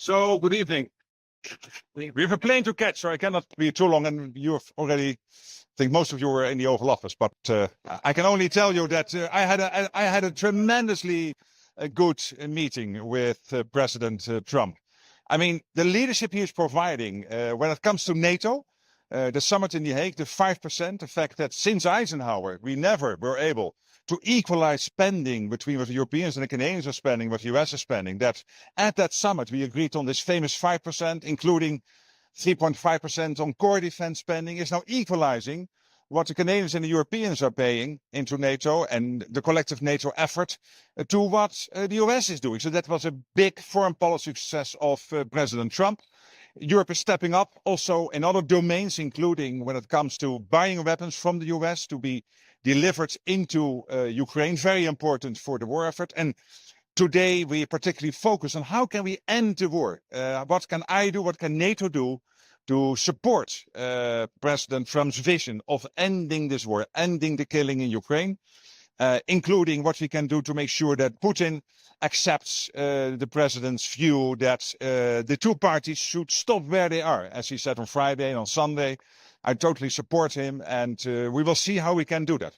So, good evening. We have a plane to catch, so I cannot be too long. And you have already, I think most of you were in the Oval Office, but I can only tell you that I had a tremendously good meeting with President Trump. I mean, the leadership he is providing when it comes to NATO, the summit in The Hague, the 5%, the fact that since Eisenhower, we never were able to equalize spending between what the Europeans and the Canadians are spending, what the US is spending, that at that summit we agreed on this famous 5%, including 3.5% on core defense spending, is now equalizing what the Canadians and the Europeans are paying into NATO and the collective NATO effort to what the US is doing. So that was a big foreign policy success of President Trump. Europe is stepping up also in other domains, including when it comes to buying weapons from the US to be delivered into Ukraine, very important for the war effort. And today we particularly focus on how can we end the war? What can I do? What can NATO do to support President Trump's vision of ending this war, ending the killing in Ukraine, including what we can do to make sure that Putin accepts the president's view that the two parties should stop where they are, as he said on Friday and on Sunday. I totally support him, and we will see how we can do that.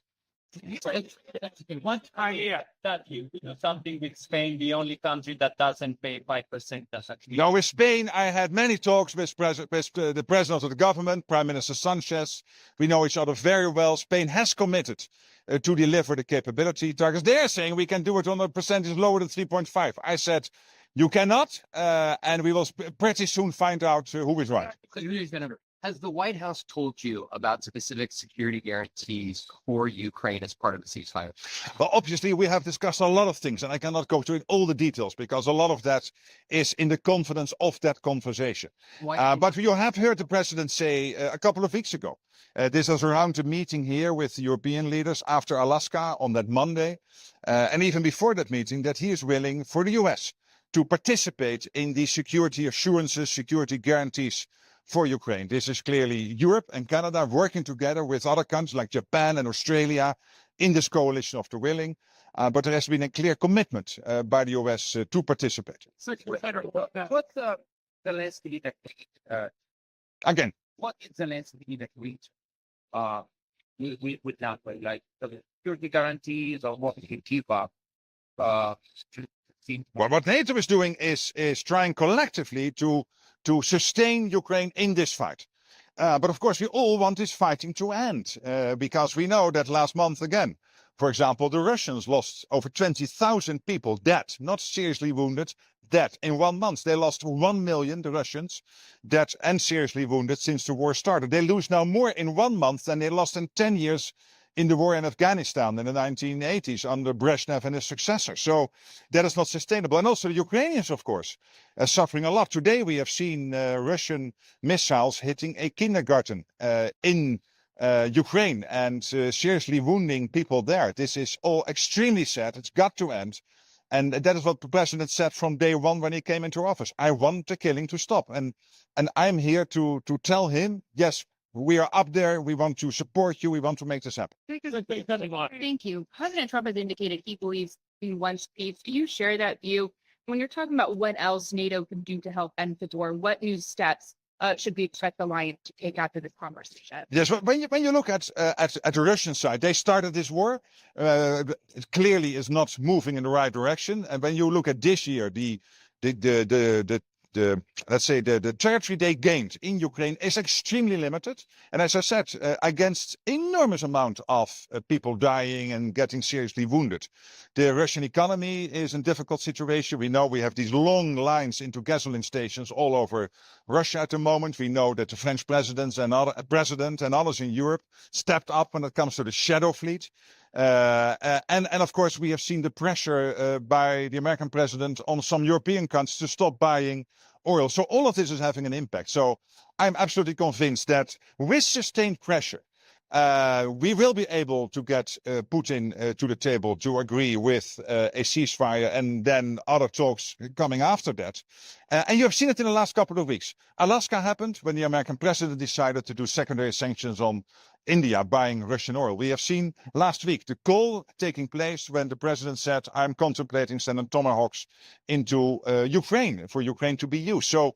One idea that you know, something with Spain, the only country that doesn't pay 5%. Does actually. Now, with Spain, I had many talks with the president of the government, Prime Minister Sanchez. We know each other very well. Spain has committed to deliver the capability targets. They're saying we can do it on a percentage lower than 3.5. I said, you cannot, and we will pretty soon find out who is right. Has the White House told you about specific security guarantees for Ukraine as part of the ceasefire? Well, obviously, we have discussed a lot of things, and I cannot go into all the details because a lot of that is in the confidence of that conversation. But you have heard the president say a couple of weeks ago, this was around a meeting here with the European leaders after Alaska on that Monday, and even before that meeting, that he is willing for the US to participate in the security assurances, security guarantees for Ukraine. This is clearly Europe and Canada working together with other countries like Japan and Australia in this coalition of the willing. But there has been a clear commitment by the US to participate. What's the Zelensky Again, what is Zelensky agreed with NATO? Like the security guarantees or what he give up? Well, what NATO is doing is trying collectively to sustain Ukraine in this fight. But of course, we all want this fighting to end because we know that last month again, for example, the Russians lost over 20,000 people dead, not seriously wounded, dead. In 1 month, they lost 1 million, the Russians, dead and seriously wounded since the war started. They lose now more in 1 month than they lost in 10 years in the war in Afghanistan in the 1980s under Brezhnev and his successor. So that is not sustainable. And also the Ukrainians, of course, are suffering a lot. Today we have seen Russian missiles hitting a kindergarten in Ukraine and seriously wounding people there. This is all extremely sad. It's got to end. And that is what the president said from day one when he came into office. I want the killing to stop. And I'm here to tell him, yes, we are up there. We want to support you. We want to make this happen. Thank you. President Trump has indicated he believes in one state. Do you share that view? When you're talking about what else NATO can do to help end the war, what new steps should we expect the alliance to take after this conversation? Yes, when you look at the Russian side, they started this war. It clearly is not moving in the right direction. And when you look at this year, let's say the territory they gained in Ukraine is extremely limited. And as I said, against enormous amount of people dying and getting seriously wounded. The Russian economy is in a difficult situation. We know we have these long lines into gasoline stations all over Russia at the moment. We know that the French president and others in Europe stepped up when it comes to the shadow fleet. And of course, we have seen the pressure by the American president on some European countries to stop buying oil. So all of this is having an impact. So I'm absolutely convinced that with sustained pressure we will be able to get Putin to the table to agree with a ceasefire and then other talks coming after that. And you have seen it in the last couple of weeks. Alaska happened when the American president decided to do secondary sanctions on India buying Russian oil. We have seen last week the call taking place when the president said, I'm contemplating sending Tomahawks into Ukraine for Ukraine to be used. So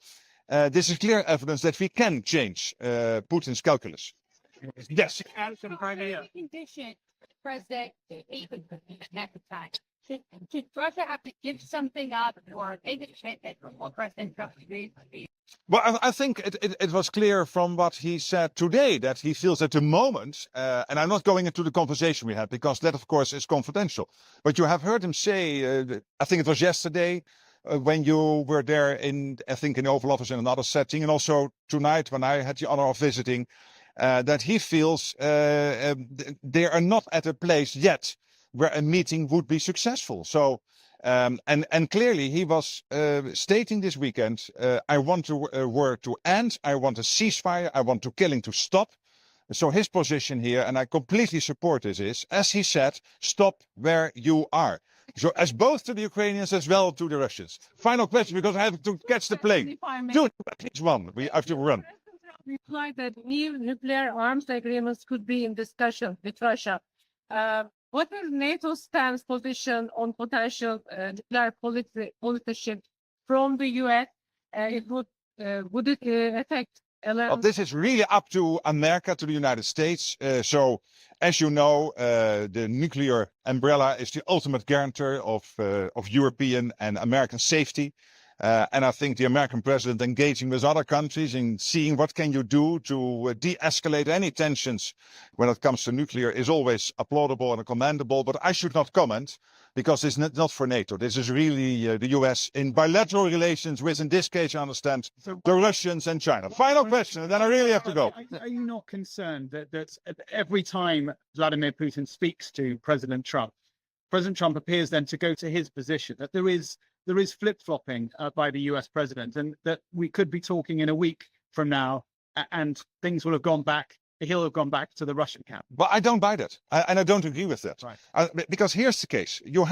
this is clear evidence that we can change Putin's calculus. Yes. Condition President at the time. Should Russia have to give something up or make a commitment before President Trump agrees? Well, I think it was clear from what he said today that he feels at the moment, and I'm not going into the conversation we had because that, of course, is confidential. But you have heard him say, I think it was yesterday when you were there in, I think, in the Oval Office in another setting, and also tonight when I had the honor of visiting, that he feels they are not at a place yet where a meeting would be successful. So, and clearly he was stating this weekend, I want to war to end, I want a ceasefire, I want the killing to stop. So his position here, and I completely support this, is, as he said, stop where you are. So as both to the Ukrainians as well to the Russians. Final question, because I have to catch the plane. Dude, at least one, we have to run. Reply that new nuclear arms agreements could be in discussion with Russia. What is NATO's stance position on potential nuclear policy from the US? Would it affect? Well, this is really up to America, to the United States. So, as you know, the nuclear umbrella is the ultimate guarantor of European and American safety. And I think the American president engaging with other countries and seeing what can you do to de-escalate any tensions when it comes to nuclear is always applaudable and commendable. But I should not comment because it's not for NATO. This is really the US in bilateral relations with, in this case, I understand, the Russians and China. Final question, and then I really have to go. Are you not concerned that every time Vladimir Putin speaks to President Trump appears then to go to his position, that there is flip-flopping by the US president, and that we could be talking in a week from now and things will have gone back, he'll have gone back to the Russian camp? Well, I don't buy that. And I don't agree with that. Right. Because here's the case. You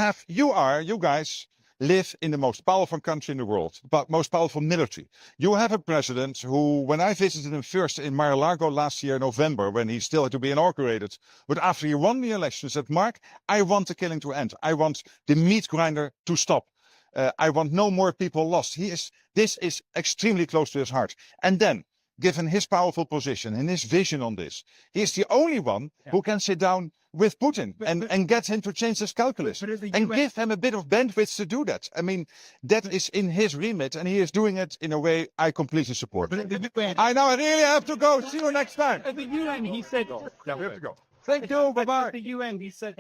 guys live in the most powerful country in the world, but most powerful military. You have a president who, when I visited him first in Mar-a-Lago last year in November, when he still had to be inaugurated, but after he won the election, said, Mark, I want the killing to end. I want the meat grinder to stop. I want no more people lost. This is extremely close to his heart. And then, given his powerful position and his vision on this, he is the only one who can sit down with Putin and get him to change his calculus and give him a bit of bandwidth to do that. I mean, that is in his remit, and he is doing it in a way I completely support. I now really have to go. See you next time. At the UN, he said, Yeah, we have to go. Thank you. Bye-bye. At the UN, he said,